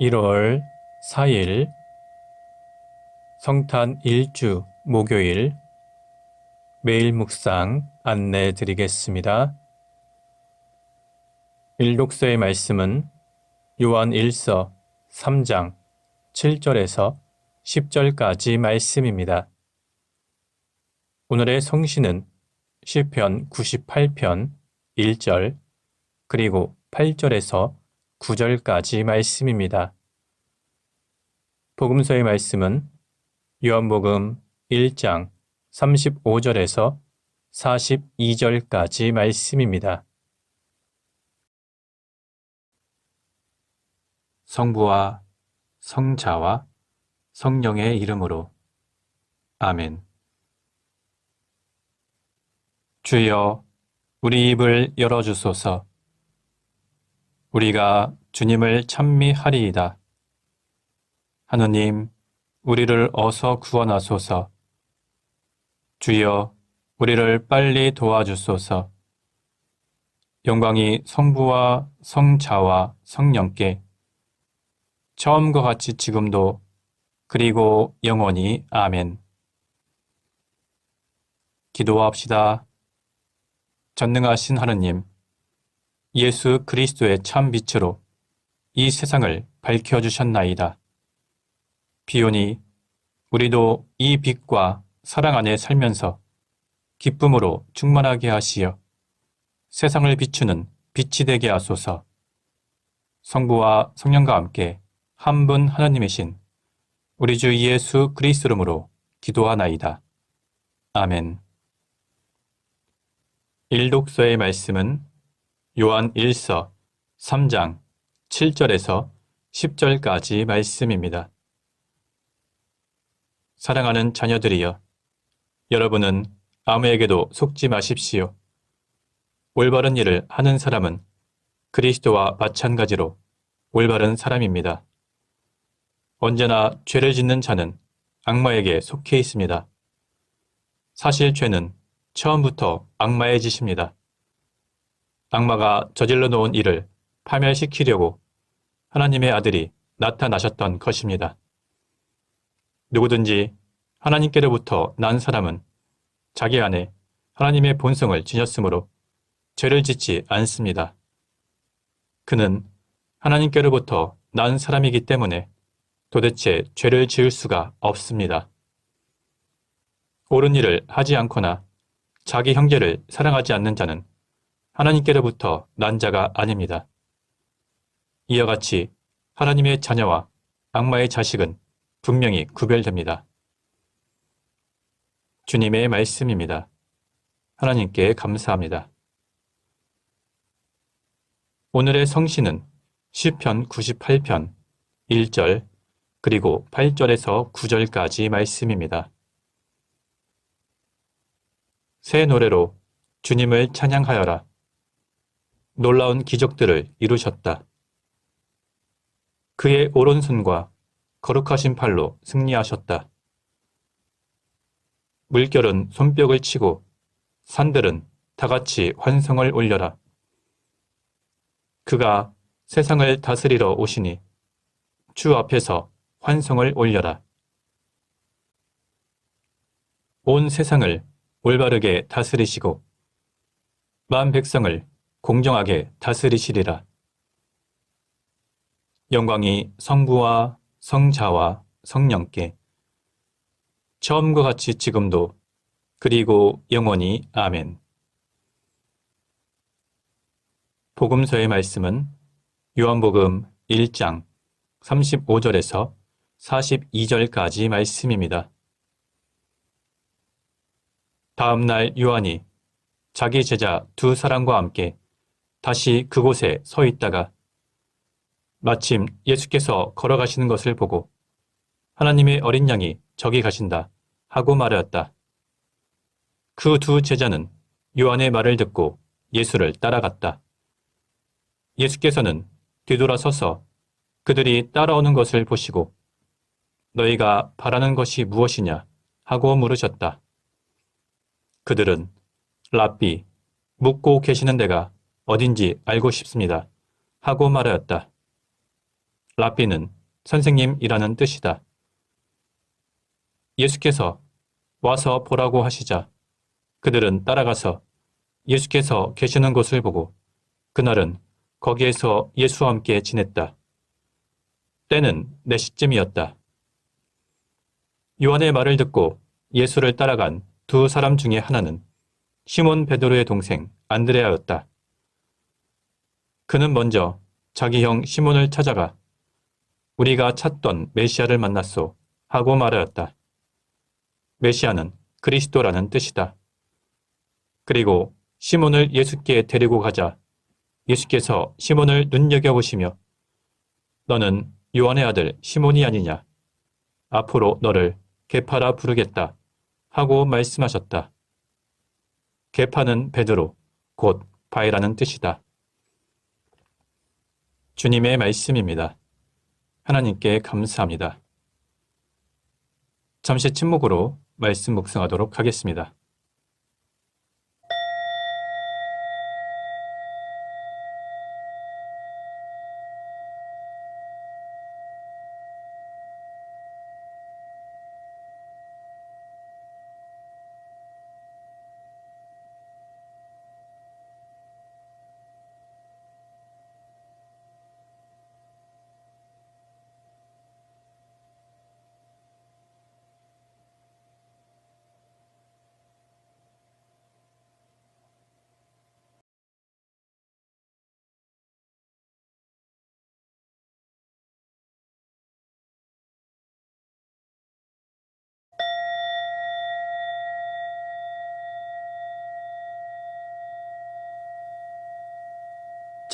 1월 4일 성탄 1주 목요일 매일 묵상 안내 드리겠습니다. 일독서의 말씀은 요한 1서 3장 7절에서 10절까지 말씀입니다. 오늘의 성시는 시편 98편 1절 그리고 8절에서 9절까지 말씀입니다. 복음서의 말씀은 요한복음 1장 35절에서 42절까지 말씀입니다. 성부와 성자와 성령의 이름으로 아멘. 주여, 우리 입을 열어주소서. 우리가 주님을 찬미하리이다. 하느님, 우리를 어서 구원하소서. 주여, 우리를 빨리 도와주소서. 영광이 성부와 성자와 성령께 처음과 같이 지금도 그리고 영원히 아멘. 기도합시다. 전능하신 하느님, 예수 그리스도의 참 빛으로 이 세상을 밝혀주셨나이다. 비오니 우리도 이 빛과 사랑 안에 살면서 기쁨으로 충만하게 하시어 세상을 비추는 빛이 되게 하소서. 성부와 성령과 함께 한 분 하나님이신 우리 주 예수 그리스도 이름으로 기도하나이다. 아멘. 일독서의 말씀은 요한 1서 3장 7절에서 10절까지 말씀입니다. 사랑하는 자녀들이여, 여러분은 아무에게도 속지 마십시오. 올바른 일을 하는 사람은 그리스도와 마찬가지로 올바른 사람입니다. 언제나 죄를 짓는 자는 악마에게 속해 있습니다. 사실 죄는 처음부터 악마의 짓입니다. 악마가 저질러 놓은 일을 파멸시키려고 하나님의 아들이 나타나셨던 것입니다. 누구든지 하나님께로부터 난 사람은 자기 안에 하나님의 본성을 지녔으므로 죄를 짓지 않습니다. 그는 하나님께로부터 난 사람이기 때문에 도대체 죄를 지을 수가 없습니다. 옳은 일을 하지 않거나 자기 형제를 사랑하지 않는 자는 하나님께로부터 난 자가 아닙니다. 이와 같이 하나님의 자녀와 악마의 자식은 분명히 구별됩니다. 주님의 말씀입니다. 하나님께 감사합니다. 오늘의 성시는 시편 98편 1절 그리고 8절에서 9절까지 말씀입니다. 새 노래로 주님을 찬양하여라. 놀라운 기적들을 이루셨다. 그의 오른손과 거룩하신 팔로 승리하셨다. 물결은 손뼉을 치고 산들은 다같이 환성을 올려라. 그가 세상을 다스리러 오시니 주 앞에서 환성을 올려라. 온 세상을 올바르게 다스리시고 만 백성을 공정하게 다스리시리라. 영광이 성부와 성자와 성령께 처음과 같이 지금도 그리고 영원히 아멘. 복음서의 말씀은 요한복음 1장 35절에서 42절까지 말씀입니다. 다음 날 요한이 자기 제자 두 사람과 함께 다시 그곳에 서 있다가 마침 예수께서 걸어가시는 것을 보고 하나님의 어린 양이 저기 가신다 하고 말하였다. 그 두 제자는 요한의 말을 듣고 예수를 따라갔다. 예수께서는 뒤돌아서서 그들이 따라오는 것을 보시고 너희가 바라는 것이 무엇이냐 하고 물으셨다. 그들은 랍비, 묵고 계시는 데가 어딘지 알고 싶습니다 하고 말하였다. 라비는 선생님이라는 뜻이다. 예수께서 와서 보라고 하시자 그들은 따라가서 예수께서 계시는 곳을 보고 그날은 거기에서 예수와 함께 지냈다. 때는 4시쯤이었다. 요한의 말을 듣고 예수를 따라간 두 사람 중에 하나는 시몬 베드로의 동생 안드레아였다. 그는 먼저 자기 형 시몬을 찾아가 우리가 찾던 메시아를 만났소 하고 말하였다. 메시아는 그리스도라는 뜻이다. 그리고 시몬을 예수께 데리고 가자 예수께서 시몬을 눈여겨보시며 너는 요한의 아들 시몬이 아니냐. 앞으로 너를 게파라 부르겠다 하고 말씀하셨다. 게파는 베드로, 곧 바위라는 뜻이다. 주님의 말씀입니다. 하나님께 감사합니다. 잠시 침묵으로 말씀 묵상하도록 하겠습니다.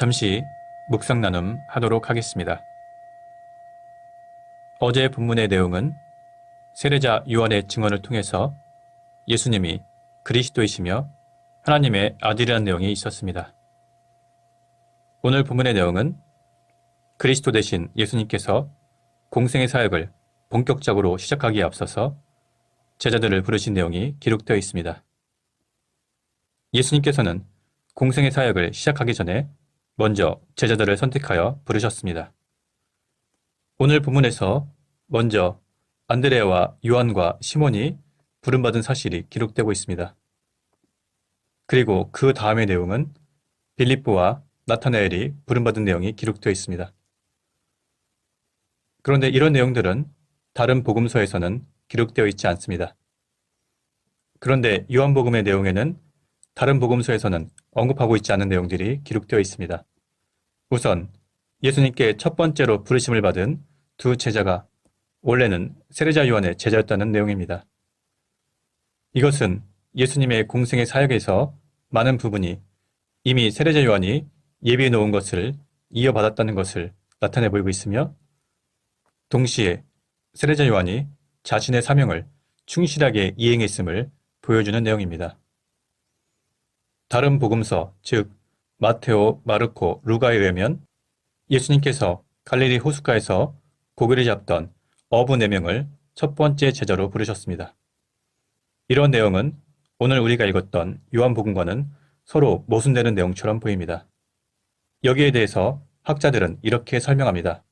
잠시 묵상 나눔 하도록 하겠습니다. 어제 본문의 내용은 세례자 요한의 증언을 통해서 예수님이 그리스도이시며 하나님의 아들이라는 내용이 있었습니다. 오늘 본문의 내용은 그리스도 대신 예수님께서 공생의 사역을 본격적으로 시작하기에 앞서서 제자들을 부르신 내용이 기록되어 있습니다. 예수님께서는 공생의 사역을 시작하기 전에 먼저 제자들을 선택하여 부르셨습니다. 오늘 본문에서 먼저 안드레아와 요한과 시몬이 부름받은 사실이 기록되고 있습니다. 그리고 그 다음의 내용은 빌립보와 나타나엘이 부름받은 내용이 기록되어 있습니다. 그런데 이런 내용들은 다른 복음서에서는 기록되어 있지 않습니다. 그런데 요한복음의 내용에는 다른 복음서에서는 언급하고 있지 않은 내용들이 기록되어 있습니다. 우선 예수님께 첫 번째로 부르심을 받은 두 제자가 원래는 세례자 요한의 제자였다는 내용입니다. 이것은 예수님의 공생의 사역에서 많은 부분이 이미 세례자 요한이 예비해 놓은 것을 이어받았다는 것을 나타내 보이고 있으며 동시에 세례자 요한이 자신의 사명을 충실하게 이행했음을 보여주는 내용입니다. 다른 복음서, 즉 마테오, 마르코, 루가에 의하면 예수님께서 갈릴리 호숫가에서 고기를 잡던 어부 4명을 첫 번째 제자로 부르셨습니다. 이런 내용은 오늘 우리가 읽었던 요한복음과는 서로 모순되는 내용처럼 보입니다. 여기에 대해서 학자들은 이렇게 설명합니다.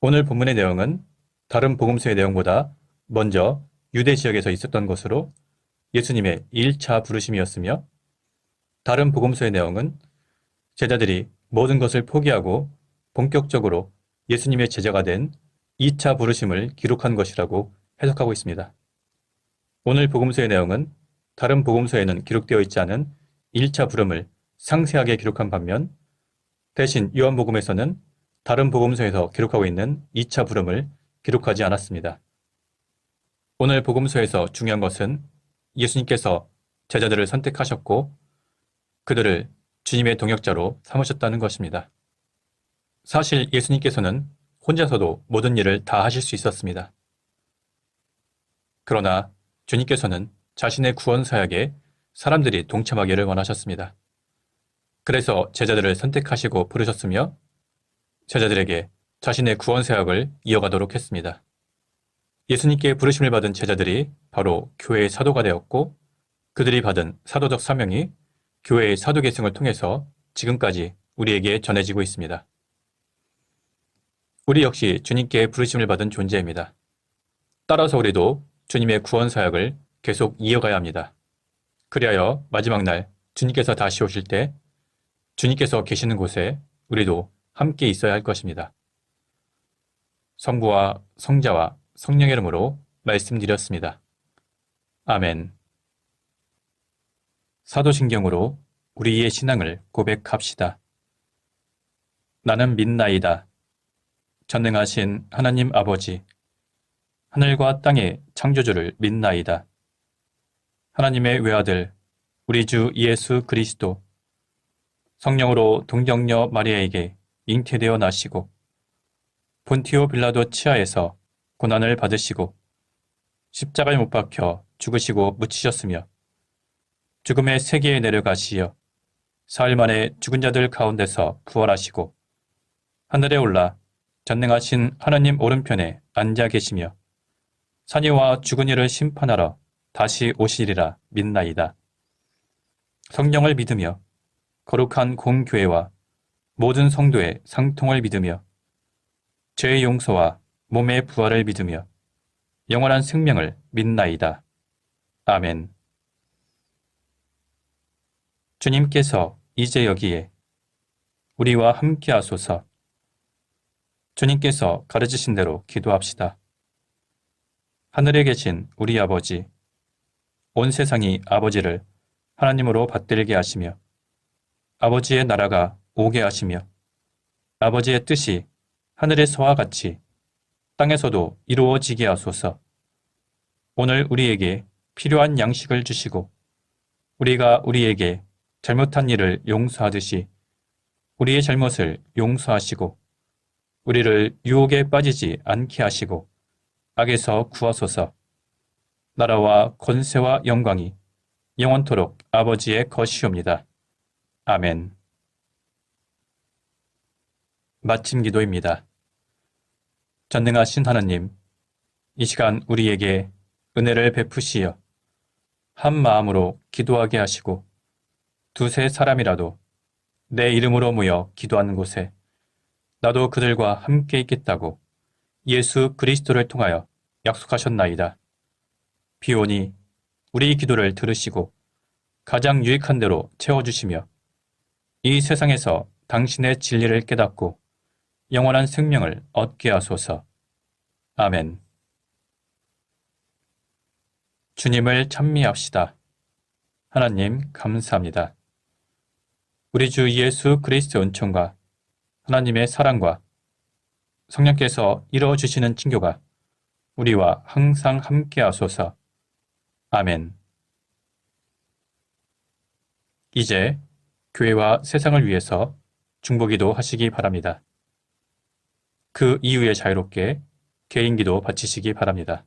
오늘 본문의 내용은 다른 복음서의 내용보다 먼저 유대 지역에서 있었던 것으로 예수님의 1차 부르심이었으며 다른 복음서의 내용은 제자들이 모든 것을 포기하고 본격적으로 예수님의 제자가 된 2차 부르심을 기록한 것이라고 해석하고 있습니다. 오늘 복음서의 내용은 다른 복음서에는 기록되어 있지 않은 1차 부름을 상세하게 기록한 반면 대신 요한복음에서는 다른 복음서에서 기록하고 있는 2차 부름을 기록하지 않았습니다. 오늘 복음서에서 중요한 것은 예수님께서 제자들을 선택하셨고 그들을 주님의 동역자로 삼으셨다는 것입니다. 사실 예수님께서는 혼자서도 모든 일을 다 하실 수 있었습니다. 그러나 주님께서는 자신의 구원 사역에 사람들이 동참하기를 원하셨습니다. 그래서 제자들을 선택하시고 부르셨으며 제자들에게 자신의 구원 사역을 이어가도록 했습니다. 예수님께 부르심을 받은 제자들이 바로 교회의 사도가 되었고 그들이 받은 사도적 사명이 교회의 사도 계승을 통해서 지금까지 우리에게 전해지고 있습니다. 우리 역시 주님께 부르심을 받은 존재입니다. 따라서 우리도 주님의 구원 사역을 계속 이어가야 합니다. 그리하여 마지막 날 주님께서 다시 오실 때 주님께서 계시는 곳에 우리도 함께 있어야 할 것입니다. 성부와 성자와 성령의 이름으로 말씀드렸습니다. 아멘. 사도신경으로 우리의 신앙을 고백합시다. 나는 믿나이다. 전능하신 하나님 아버지, 하늘과 땅의 창조주를 믿나이다. 하나님의 외아들, 우리 주 예수 그리스도, 성령으로 동정녀 마리아에게 잉태되어 나시고, 본티오 빌라도 치하에서 고난을 받으시고, 십자가에 못 박혀 죽으시고 묻히셨으며, 죽음의 세계에 내려가시어 사흘 만에 죽은 자들 가운데서 부활하시고, 하늘에 올라 전능하신 하나님 오른편에 앉아 계시며, 산이와 죽은 이를 심판하러 다시 오시리라 믿나이다. 성령을 믿으며 거룩한 공교회와 모든 성도의 상통을 믿으며 죄의 용서와 몸의 부활을 믿으며 영원한 생명을 믿나이다. 아멘. 주님께서 이제 여기에 우리와 함께 하소서. 주님께서 가르치신 대로 기도합시다. 하늘에 계신 우리 아버지, 온 세상이 아버지를 하나님으로 받들게 하시며 아버지의 나라가 오게 하시며 아버지의 뜻이 하늘에서와 같이 땅에서도 이루어지게 하소서. 오늘 우리에게 필요한 양식을 주시고 우리가 우리에게 잘못한 일을 용서하듯이 우리의 잘못을 용서하시고 우리를 유혹에 빠지지 않게 하시고 악에서 구하소서. 나라와 권세와 영광이 영원토록 아버지의 것이옵니다. 아멘. 마침 기도입니다. 전능하신 하나님, 이 시간 우리에게 은혜를 베푸시어 한 마음으로 기도하게 하시고 두세 사람이라도 내 이름으로 모여 기도하는 곳에 나도 그들과 함께 있겠다고 예수 그리스도를 통하여 약속하셨나이다. 비오니 우리 기도를 들으시고 가장 유익한 대로 채워주시며 이 세상에서 당신의 진리를 깨닫고 영원한 생명을 얻게 하소서. 아멘. 주님을 찬미합시다. 하나님 감사합니다. 우리 주 예수 그리스도 은총과 하나님의 사랑과 성령께서 이루어주시는 친교가 우리와 항상 함께 하소서. 아멘. 이제 교회와 세상을 위해서 중보기도 하시기 바랍니다. 그 이후에 자유롭게 개인기도 바치시기 바랍니다.